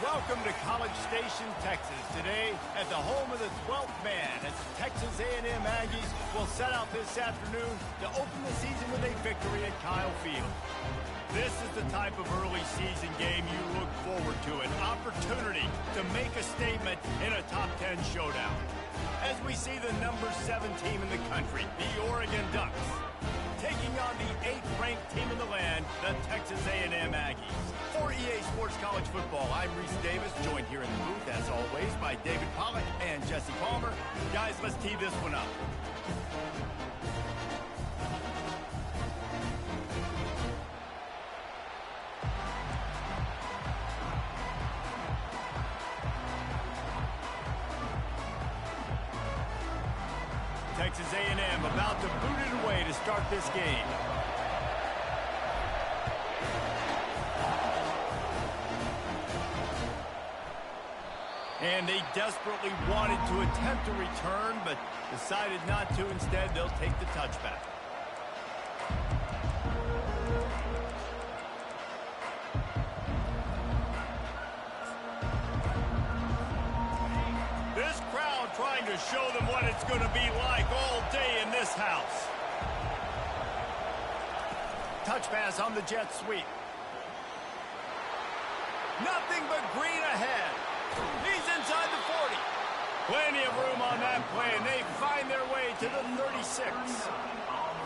welcome to College Station, Texas. Today, at the home of the 12th man, as the Texas A&M Aggies will set out this afternoon to open the season with a victory at Kyle Field. This is the type of early season game you look forward to, an opportunity to make a statement in a top 10 showdown. As we see the number 7 team in the country, the Oregon Ducks, taking on the 8th-ranked team in the land, the Texas A&M Aggies. For EA Sports College Football, I'm Reese Davis, joined here in the booth, as always, by David Pollack and Jesse Palmer. Guys, let's tee this one up. Texas A&M about to boot it away to start this game. And they desperately wanted to attempt a return, but decided not to. Instead, they'll take the touchback. This crowd trying to show them what it's going to be like all day in this house. Touch pass on the jet sweep. Nothing but green ahead. He's inside the 40. Plenty of room on that play, and they find their way to the 36.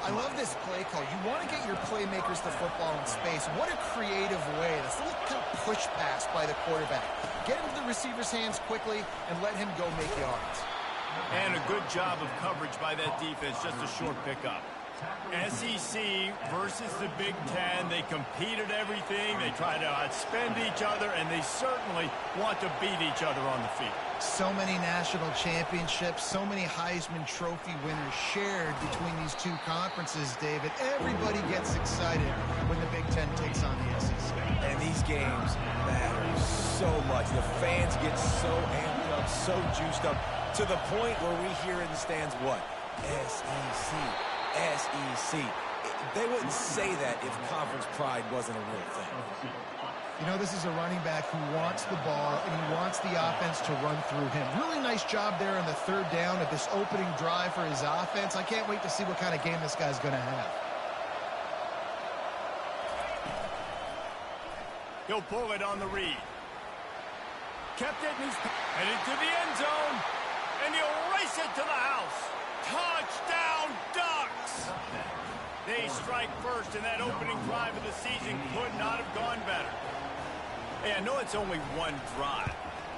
I love this play call. You want to get your playmakers the football in space. What a creative way. This little kind of push pass by the quarterback. Get into the receiver's hands quickly and let him go make yards. And a good job of coverage by that defense, just a short pickup. SEC versus the Big Ten. They compete at everything. They try to outspend each other, and they certainly want to beat each other on the field. So many national championships, so many Heisman Trophy winners shared between these two conferences, David. Everybody gets excited when the Big Ten takes on the SEC. And these games matter so much. The fans get so amped up, so juiced up, to the point where we hear in the stands what? SEC. SEC. They wouldn't say that if conference pride wasn't a real thing. You know, this is a running back who wants the ball, and he wants the offense to run through him. Really nice job there on the third down of this opening drive for his offense. I can't wait to see what kind of game this guy's going to have. He'll pull it on the read. Kept it, and he's headed to the end zone, and he'll race it to the house. Touchdown, Ducks! They strike first, and that opening drive of the season could not have gone better. Hey, I know it's only one drive,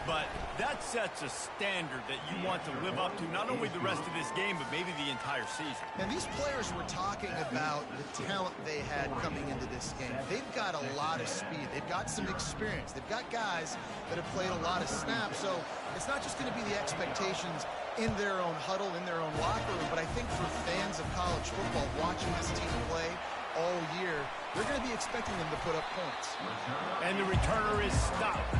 but that sets a standard that you want to live up to, not only the rest of this game, but maybe the entire season. And these players were talking about the talent they had coming into this game. They've got a lot of speed. They've got some experience. They've got guys that have played a lot of snaps, so it's not just going to be the expectations in their own huddle, in their own locker room, but I think for fans of college football watching this team play all year, they're going to be expecting them to put up points. And the returner is stopped.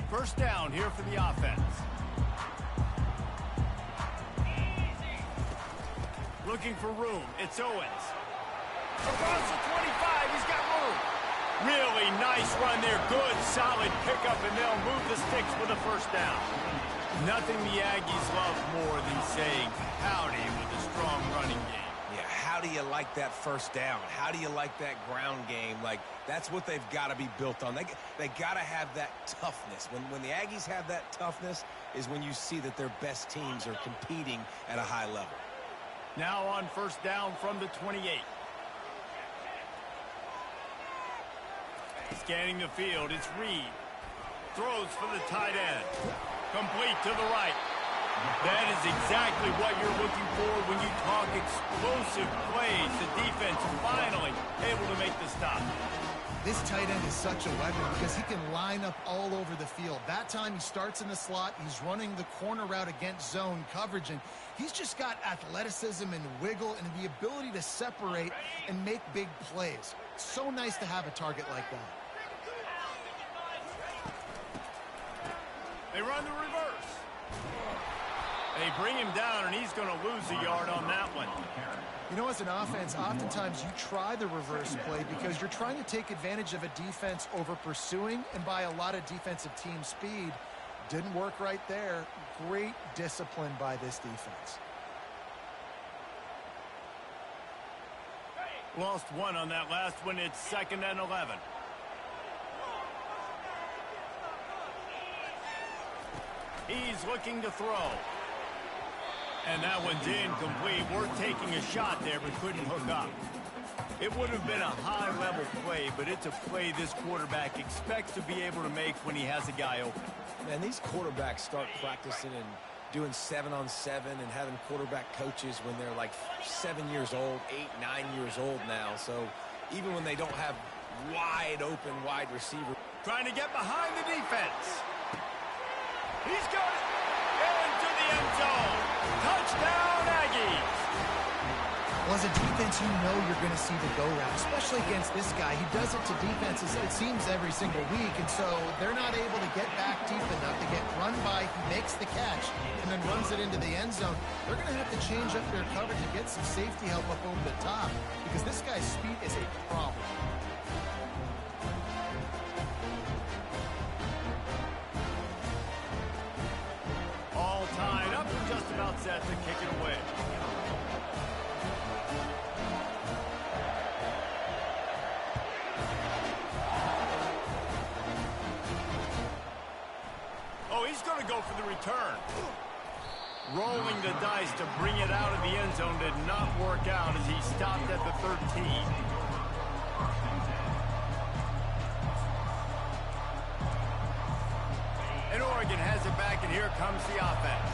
First down here for the offense. Looking for room. It's Owens. Across the 25, he's got room. Really nice run there. Good, solid pickup, and they'll move the sticks for the first down. Nothing the Aggies love more than saying howdy with a strong running game. Yeah, how do you like that first down? How do you like that ground game? Like, that's what they've got to be built on. They got to have that toughness. When the Aggies have that toughness is when you see that their best teams are competing at a high level. Now on first down from the 28. Scanning the field, it's Reed. Throws for the tight end. Complete to the right. That is exactly what you're looking for when you talk explosive plays. The defense finally able to make the stop. This tight end is such a weapon because he can line up all over the field. That time he starts in the slot, he's running the corner route against zone coverage, and he's just got athleticism and wiggle and the ability to separate and make big plays. So nice to have a target like that. They run the reverse. They bring him down, and he's going to lose a yard on that one. You know, as an offense, oftentimes you try the reverse play because you're trying to take advantage of a defense over pursuing and by a lot of defensive team speed. Didn't work right there. Great discipline by this defense. Lost one on that last one. It's 2nd and 11. He's looking to throw. And that one's incomplete. Worth taking a shot there, but couldn't hook up. It would have been a high-level play, but it's a play this quarterback expects to be able to make when he has a guy open. Man, these quarterbacks start practicing and doing 7-on-7 and having quarterback coaches when they're like 7 years old, 8, 9 years old now. So even when they don't have wide-open wide receiver. Trying to get behind the defense. He's got it. Into the end zone. Touchdown, Aggies. Well, as a defense, you know you're going to see the go route, especially against this guy. He does it to defenses, it seems, every single week, and so they're not able to get back deep enough to get run by. He makes the catch and then runs it into the end zone. They're going to have to change up their coverage and get some safety help up over the top because this guy's speed is a problem. All tied up and just about set to kick it away. Oh, he's going to go for the return. Rolling the dice to bring it out of the end zone did not work out as he stopped at the 13. And Oregon has it back, and here comes the offense.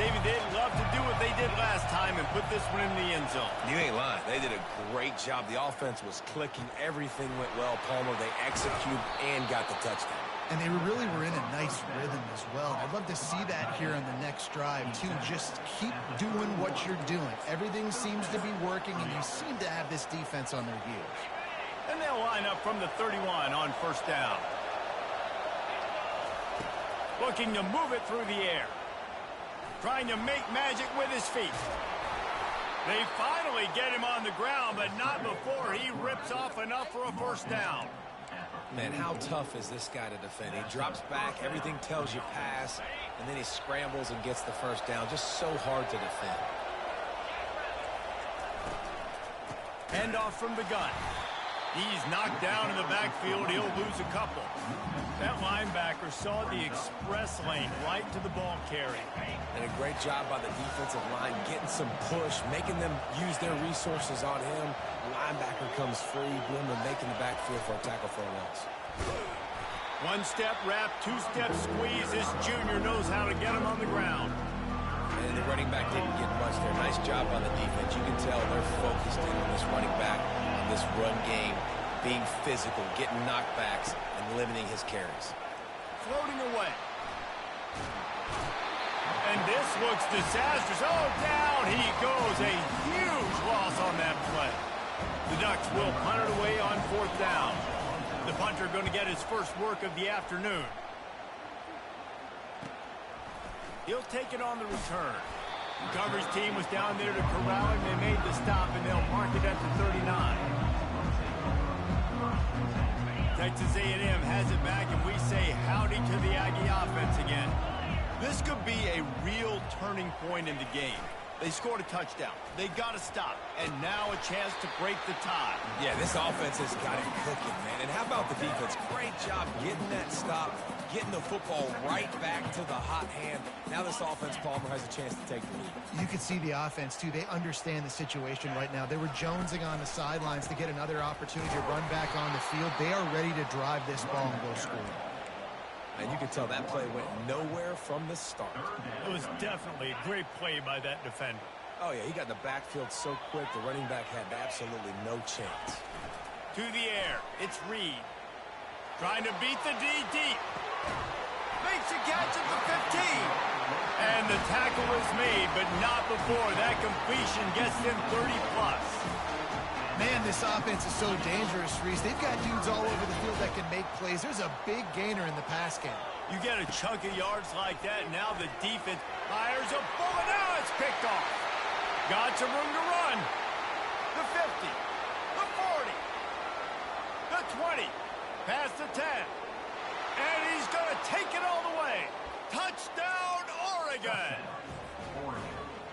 David, they'd love to do what they did last time and put this one in the end zone. You ain't lying. They did a great job. The offense was clicking. Everything went well, Palmer. They executed and got the touchdown. And they really were in a nice rhythm as well. I'd love to see that here on the next drive, too. Just keep doing what you're doing. Everything seems to be working, and you seem to have this defense on their heels. And they'll line up from the 31 on first down. Looking to move it through the air. Trying to make magic with his feet. They finally get him on the ground, but not before he rips off enough for a first down. Man, how tough is this guy to defend? He drops back, everything tells you pass, and then he scrambles and gets the first down. Just so hard to defend. Handoff from the gun. He's knocked down in the backfield. He'll lose a couple. That linebacker saw the express lane right to the ball carrier. And a great job by the defensive line, getting some push, making them use their resources on him. Linebacker comes free, boom, and making the backfield for a tackle for a loss. One-step wrap, two-step squeeze. This junior knows how to get him on the ground. And the running back didn't get much there. Nice job on the defense. You can tell they're focused in on this running back, on this run game, being physical, getting knockbacks, and limiting his carries. Floating away. And this looks disastrous. Oh, down he goes. A huge loss on that play. The Ducks will punt it away on fourth down. The punter going to get his first work of the afternoon. He'll take it on the return. The coverage team was down there to corral him. They made the stop, and they'll mark it at the 39. Texas A&M has it back, and we say howdy to the Aggie offense again. This could be a real turning point in the game. They scored a touchdown. They got to stop. And now a chance to break the tie. Yeah, this offense has got it cooking, man. And how about the defense? Great job getting that stop, getting the football right back to the hot hand. Now this offense, Palmer, has a chance to take the lead. You can see the offense, too. They understand the situation right now. They were jonesing on the sidelines to get another opportunity to run back on the field. They are ready to drive this ball and go score. And you can tell that play went nowhere from the start. It was definitely a great play by that defender. Oh, yeah, he got in the backfield so quick, the running back had absolutely no chance. To the air. It's Reed. Trying to beat the D deep. Makes a catch at the 15. And the tackle is made, but not before that completion gets them 30-plus. Man, this offense is so dangerous, Reese. They've got dudes all over the field that can make plays. There's a big gainer in the pass game. You get a chunk of yards like that, and now the defense fires a bullet. Now it's picked off. Got some room to run. The 50. The 40. The 20. Past the 10. And he's going to take it all the way. Touchdown, Oregon.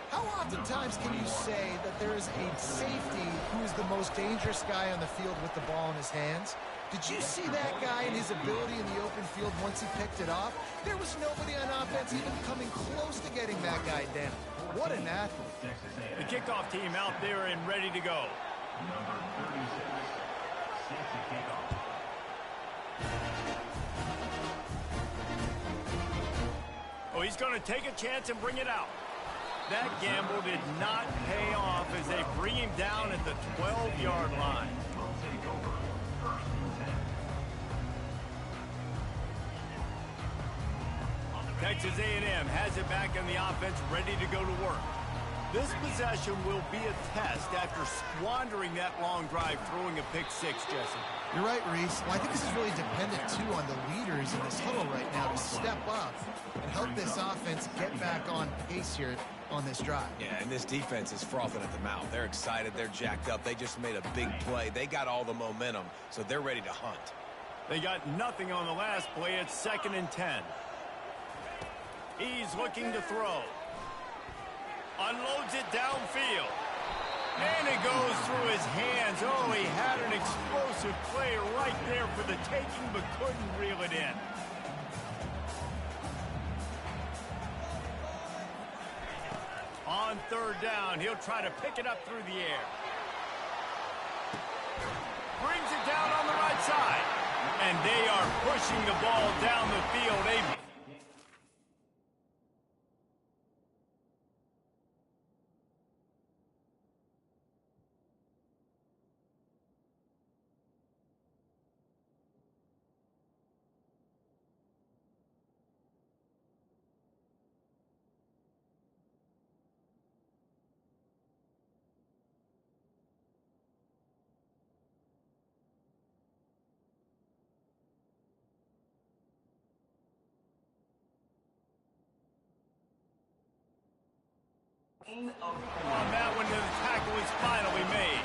How oftentimes can you say that there is a safety who is the most dangerous guy on the field with the ball in his hands? Did you see that guy and his ability in the open field once he picked it off? There was nobody on offense even coming close to getting that guy down. What an athlete. The kickoff team out there and ready to go. Number 36, safety kickoff. Oh, he's going to take a chance and bring it out. That gamble did not pay off as they bring him down at the 12-yard line. Texas A&M has it back in the offense, ready to go to work. This possession will be a test after squandering that long drive, throwing a pick six, Jesse. You're right, Reese. Well, I think this is really dependent, too, on the leaders in this huddle right now to step up and help this offense get back on pace here on this drive. Yeah, and this defense is frothing at the mouth. They're excited. They're jacked up. They just made a big play. They got all the momentum, so they're ready to hunt. They got nothing on the last play. It's 2nd and 10. He's looking to throw. Unloads it downfield. And it goes through his hands. Oh, he had an explosive play right there for the taking, but couldn't reel it in. On 3rd down, he'll try to pick it up through the air. Brings it down on the right side. And they are pushing the ball down the field. On that one, the tackle is finally made.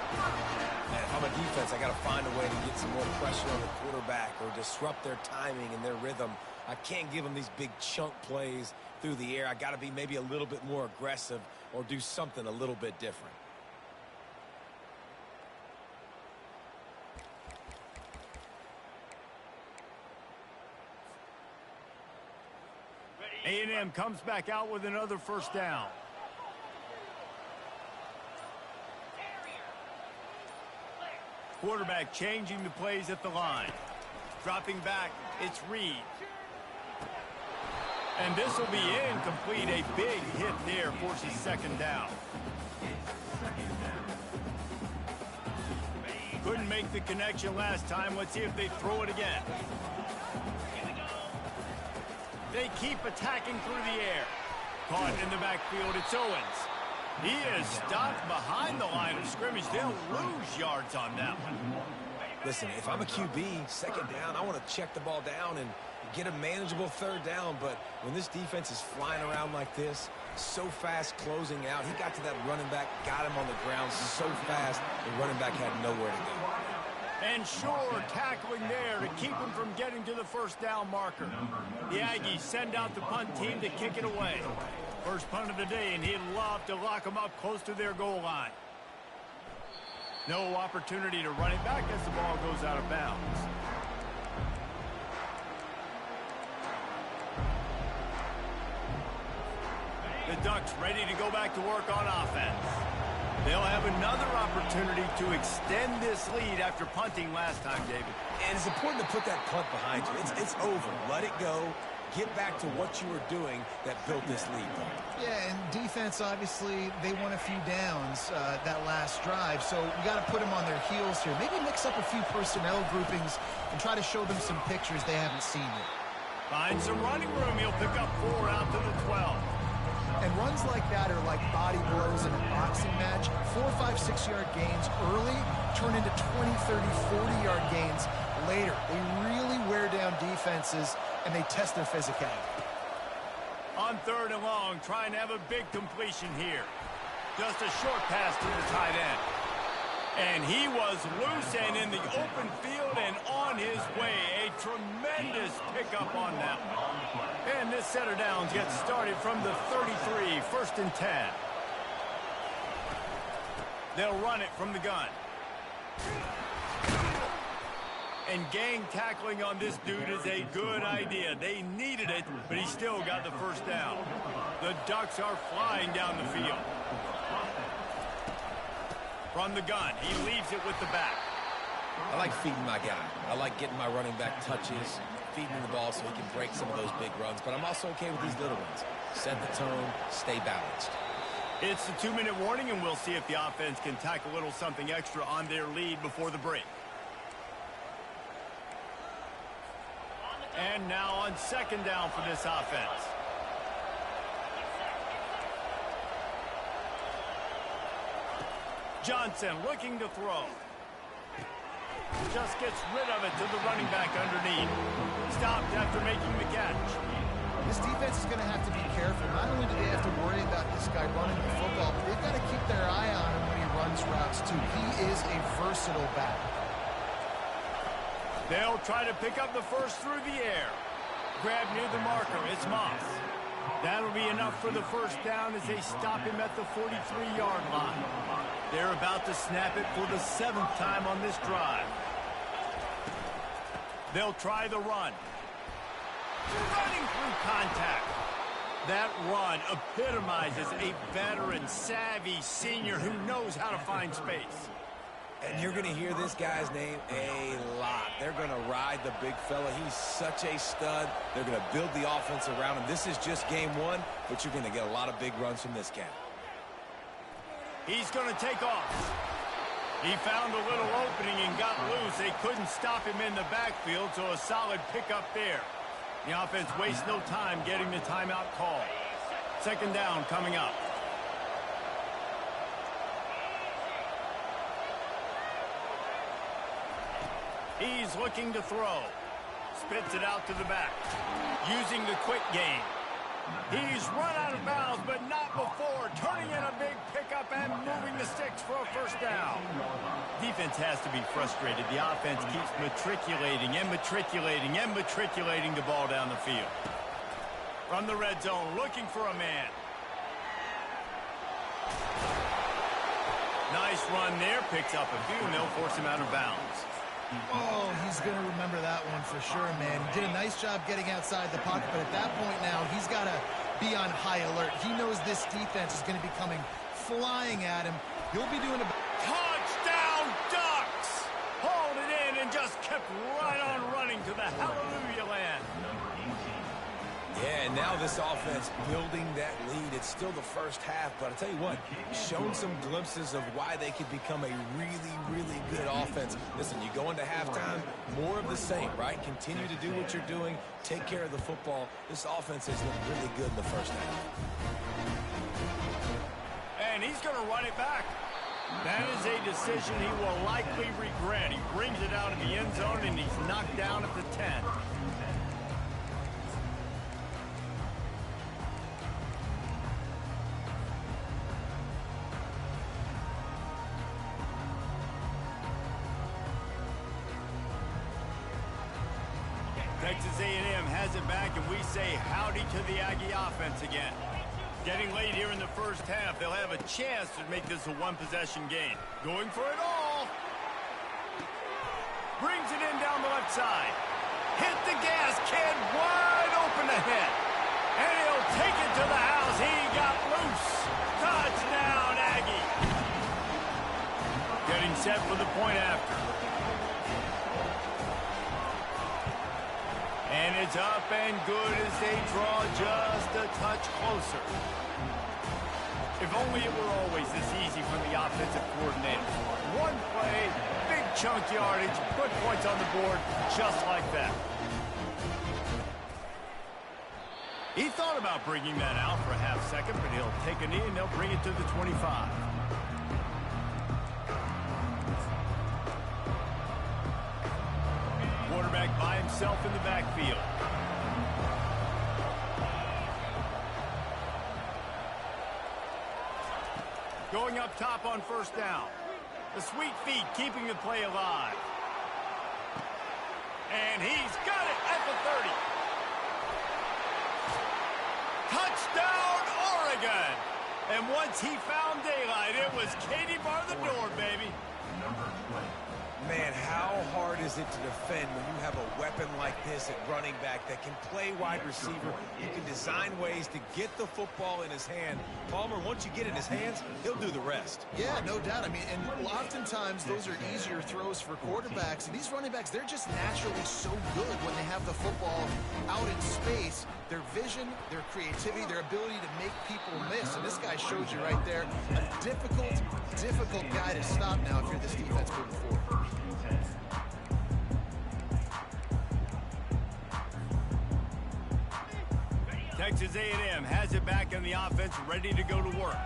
And if I'm a defense, I got to find a way to get some more pressure on the quarterback or disrupt their timing and their rhythm. I can't give them these big chunk plays through the air. I got to be maybe a little bit more aggressive or do something a little bit different. A&M comes back out with another 1st down. Quarterback changing the plays at the line. Dropping back, it's Reed. And this will be incomplete. A big hit there forces 2nd down. Couldn't make the connection last time. Let's see if they throw it again. They keep attacking through the air. Caught in the backfield, it's Owens. He is stopped behind the line of scrimmage. They'll lose yards on that one. Listen, if I'm a QB, 2nd down, I want to check the ball down and get a manageable 3rd down. But when this defense is flying around like this, so fast closing out, he got to that running back, got him on the ground so fast, the running back had nowhere to go. And sure, tackling there to keep him from getting to the 1st down marker. The Aggies send out the punt team to kick it away. First punt of the day, and he'd love to lock them up close to their goal line. No opportunity to run it back as the ball goes out of bounds. The Ducks ready to go back to work on offense. They'll have another opportunity to extend this lead after punting last time, David. And it's important to put that punt behind you. It's over. Let it go. get back to what you were doing that built this lead. Yeah, and defense, obviously, they won a few downs that last drive, so we got to put them on their heels here. Maybe mix up a few personnel groupings and try to show them some pictures they haven't seen yet. Find some running room. He'll pick up 4 out to the 12. And runs like that are like body blows in a boxing match. 4, 5, 6-yard gains early turn into 20, 30, 40-yard gains later. They really wear down defenses, and they test their physicality. On 3rd and long, trying to have a big completion here. Just a short pass to the tight end. And he was loose and in the open field and on his way. A tremendous pickup on that one. And this set of downs gets started from the 33, 1st and 10. They'll run it from the gun. And gang tackling on this dude is a good idea. They needed it, but he still got the first down. The Ducks are flying down the field. From the gun, he leaves it with the back. I like feeding my guy. I like getting my running back touches, feeding him the ball so he can break some of those big runs, but I'm also okay with these little ones. Set the tone, stay balanced. It's the 2-minute warning, and we'll see if the offense can tack a little something extra on their lead before the break. And now on 2nd down for this offense. Johnson looking to throw. Just gets rid of it to the running back underneath. Stopped after making the catch. This defense is going to have to be careful. Not only do they have to worry about this guy running the football, but they've got to keep their eye on him when he runs routes too. He is a versatile back. They'll try to pick up the first through the air. Grab near the marker. It's Moss. That'll be enough for the first down as they stop him at the 43-yard line. They're about to snap it for the 7th time on this drive. They'll try the run. Running through contact. That run epitomizes a veteran, savvy senior who knows how to find space. And you're going to hear this guy's name a lot. They're going to ride the big fella. He's such a stud. They're going to build the offense around him. This is just game 1, but you're going to get a lot of big runs from this cat. He's going to take off. He found a little opening and got loose. They couldn't stop him in the backfield, so a solid pickup there. The offense wastes no time getting the timeout call. 2nd down coming up. He's looking to throw. Spits it out to the back. Using the quick game. He's run out of bounds, but not before. Turning in a big pickup and moving the sticks for a first down. Defense has to be frustrated. The offense keeps matriculating and matriculating and matriculating the ball down the field. From the red zone, looking for a man. Nice run there. Picks up a few, and they'll force him out of bounds. Oh, he's going to remember that one for sure, man. He did a nice job getting outside the pocket, but at that point now, he's got to be on high alert. He knows this defense is going to be coming flying at him. He'll be doing a... Touchdown, Ducks! Hauled it in and just kept right on running to the hallelujah land. Yeah, and now this offense building that lead. It's still the first half, but I'll tell you what, shown some glimpses of why they could become a really, really good offense. Listen, you go into halftime, more of the same, right? Continue to do what you're doing, take care of the football. This offense has looked really good in the first half. And he's going to run it back. That is a decision he will likely regret. He brings it out of the end zone, and he's knocked down at the 10. Texas A&M has it back, and we say howdy to the Aggie offense again. Getting late here in the first half, they'll have a chance to make this a one-possession game. Going for it all. Brings it in down the left side. Hit the gas, kid, wide open ahead. And he'll take it to the house. He got loose. Touchdown, Aggie. Getting set for the point after. And it's up and good as they draw just a touch closer. If only it were always this easy for the offensive coordinator. One play, big chunk yardage, put points on the board just like that. He thought about bringing that out for a half second, but he'll take a knee and they'll bring it to the 25. Quarterback by himself in the backfield. Going up top on first down. The sweet feet keeping the play alive. And he's got it at the 30. Touchdown, Oregon! And once he found daylight, it was Katie bar the door, baby. Man, how hard is it to defend when you have a weapon like this at running back that can play wide receiver? You can design ways to get the football in his hand. Palmer, once you get it in his hands, he'll do the rest. Yeah, no doubt. I mean, and oftentimes those are easier throws for quarterbacks. And these running backs, they're just naturally so good when they have the football out in space. Their vision, their creativity, their ability to make people miss. And this guy showed you right there, a difficult guy to stop now if you're this defense moving forward. Texas A&M has it back in the offense, ready to go to work.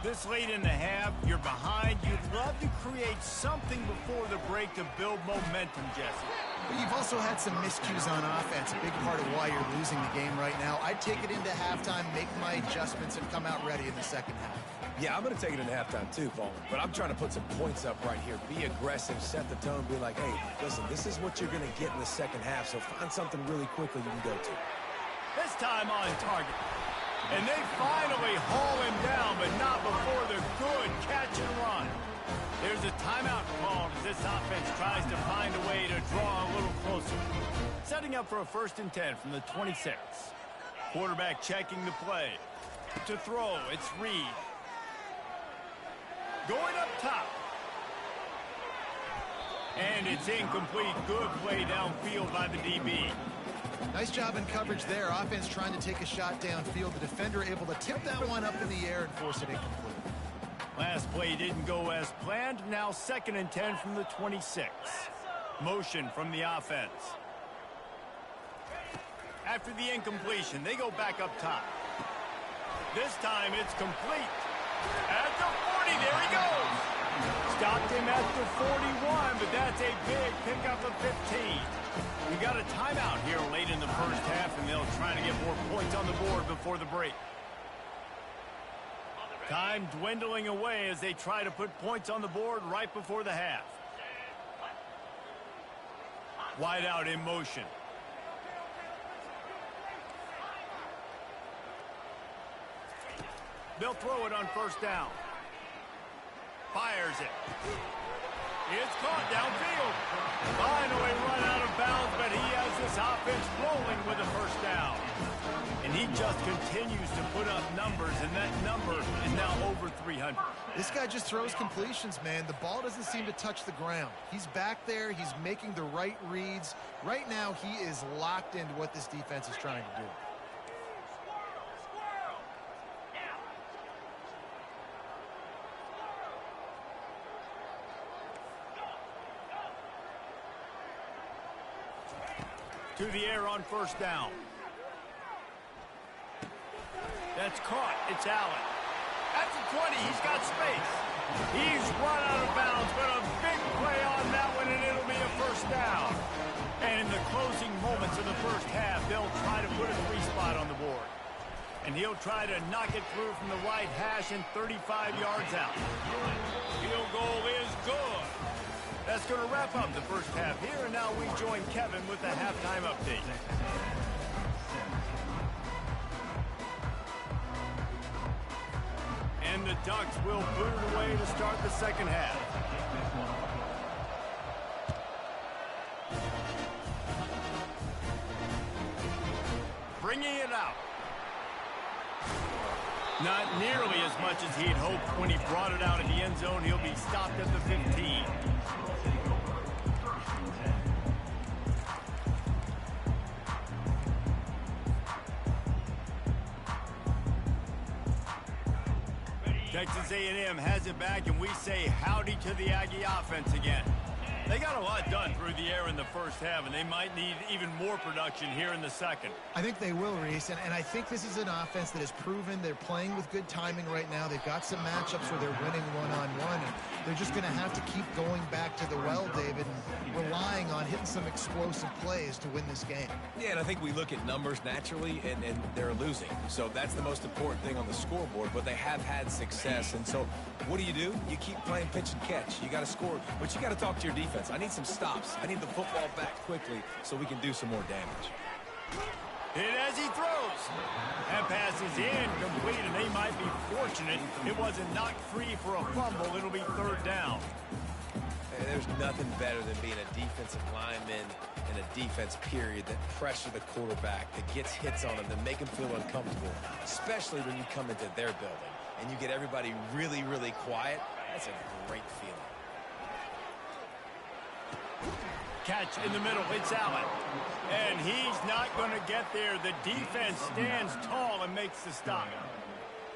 This late in the half, you're behind. You'd love to create something before the break to build momentum, Jesse. But you've also had some miscues on offense, a big part of why you're losing the game right now. I'd take it into halftime, make my adjustments, and come out ready in the second half. Yeah, I'm going to take it into halftime too, Palmer. But I'm trying to put some points up right here. Be aggressive, set the tone, be like, hey, listen, this is what you're going to get in the second half, so find something really quickly you can go to. This time on target. And they finally haul him down, but not before the good catch and run. There's a timeout called as this offense tries to find a way to draw a little closer. Setting up for a 1st and 10 from the 26. Quarterback checking the play. To throw, it's Reed. Going up top. And it's incomplete. Good play downfield by the DB. Nice job in coverage there. Offense trying to take a shot downfield. The defender able to tip that one up in the air and force it incomplete. Last play didn't go as planned. Now 2nd and 10 from the 26. Motion from the offense. After the incompletion, they go back up top. This time it's complete. At the 40, there he goes. Stopped him at the 41, but that's a big pickup of 15. We got a timeout here late in the first half, and they'll try to get more points on the board before the break. Time dwindling away as they try to put points on the board right before the half. Wide out in motion. They'll throw it on first down. Fires it. It's caught downfield. Finally run out of bounds, but he has this offense rolling with a first down. And he just continues to put up numbers, and that number is now over 300. This guy just throws completions, man. The ball doesn't seem to touch the ground. He's back there. He's making the right reads. Right now, he is locked into what this defense is trying to do. To the air on first down. That's caught. It's Allen. At the 20, he's got space. He's run out of bounds, but a big play on that one, and it'll be a first down. And in the closing moments of the first half, they'll try to put a 3-spot on the board. And he'll try to knock it through from the right hash and 35 yards out. Field goal is good. That's going to wrap up the first half here, and now we join Kevin with the halftime update. And the Ducks will boot it away to start the second half. Bringing it out. Not nearly as much as he had hoped when he brought it out of the end zone. He'll be stopped at the 15. Texas A&M has it back, and we say howdy to the Aggie offense again. They got a lot done through the air in the first half, and they might need even more production here in the second. I think they will, Reese, and I think this is an offense that has proven they're playing with good timing right now. They've got some matchups where they're winning one-on-one, and they're just going to have to keep going back to the well, David, and relying on hitting some explosive plays to win this game. Yeah, and I think we look at numbers naturally, and they're losing. So that's the most important thing on the scoreboard, but they have had success. And so what do? You keep playing pitch and catch. You got to score, but you got to talk to your defense. I need some stops. I need the football back quickly so we can do some more damage. Hit as he throws. That pass is incomplete, and they might be fortunate it wasn't knocked free for a fumble. It'll be third down. Hey, there's nothing better than being a defensive lineman in a defense period that pressure the quarterback, that gets hits on him, that make him feel uncomfortable, especially when you come into their building and you get everybody really, really quiet. That's a great feeling. Catch in the middle. It's Allen. And he's not going to get there. The defense stands tall and makes the stop.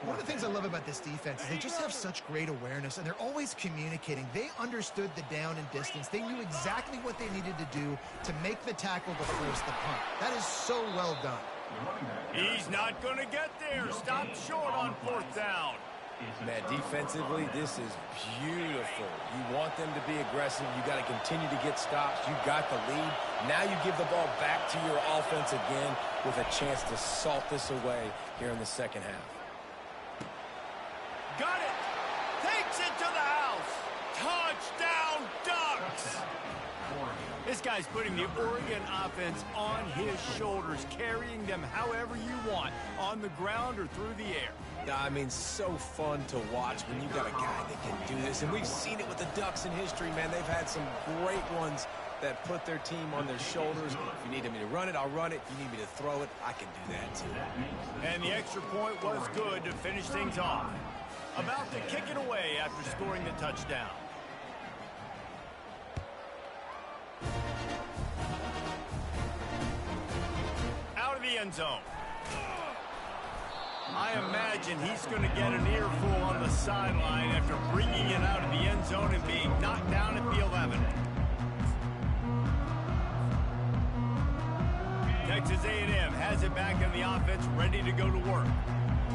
One of the things I love about this defense is they just have such great awareness, and they're always communicating. They understood the down and distance. They knew exactly what they needed to do to make the tackle to force the punt. That is so well done. He's not going to get there. Stopped short on fourth down. Man, defensively, this is beautiful. You want them to be aggressive. You got to continue to get stops. You got the lead. Now you give the ball back to your offense again with a chance to salt this away here in the second half. Got it. Takes it to the house. Touchdown, Ducks. This guy's putting the Oregon offense on his shoulders, carrying them however you want, on the ground or through the air. I mean, so fun to watch when you got a guy that can do this. And we've seen it with the Ducks in history, man. They've had some great ones that put their team on their shoulders. If you need me to run it, I'll run it. If you need me to throw it, I can do that too. And the extra point was good to finish things off. About to kick it away after scoring the touchdown. Out of the end zone. I imagine he's going to get an earful on the sideline after bringing it out of the end zone and being knocked down at the 11. Texas A&M has it back on the offense, ready to go to work.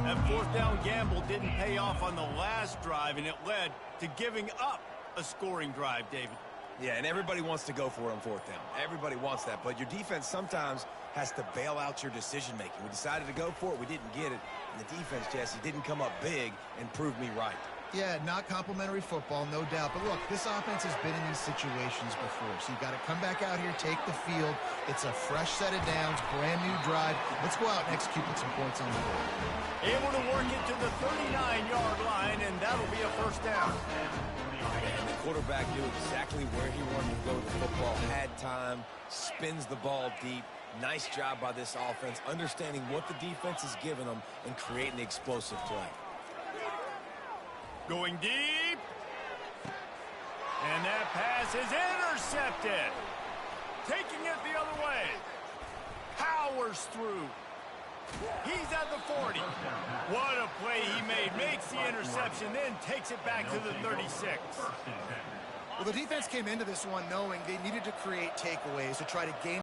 That fourth down gamble didn't pay off on the last drive, and it led to giving up a scoring drive, David. Yeah, and everybody wants to go for it on fourth down. Everybody wants that, but your defense sometimes has to bail out your decision-making. We decided to go for it. We didn't get it. And the defense, Jesse, didn't come up big and prove me right. Yeah, not complimentary football, no doubt. But look, this offense has been in these situations before. So you got to come back out here, take the field. It's a fresh set of downs, brand new drive. Let's go out and execute with some points on the board. Able to work it to the 39-yard line, and that'll be a first down. And the quarterback knew exactly where he wanted to go with the football, had time, spins the ball deep. Nice job by this offense, understanding what the defense is giving them and creating the explosive play. Going deep. And that pass is intercepted. Taking it the other way. Powers through. He's at the 40. What a play he made. Makes the interception, then takes it back to the 36. Well, the defense came into this one knowing they needed to create takeaways to try to gain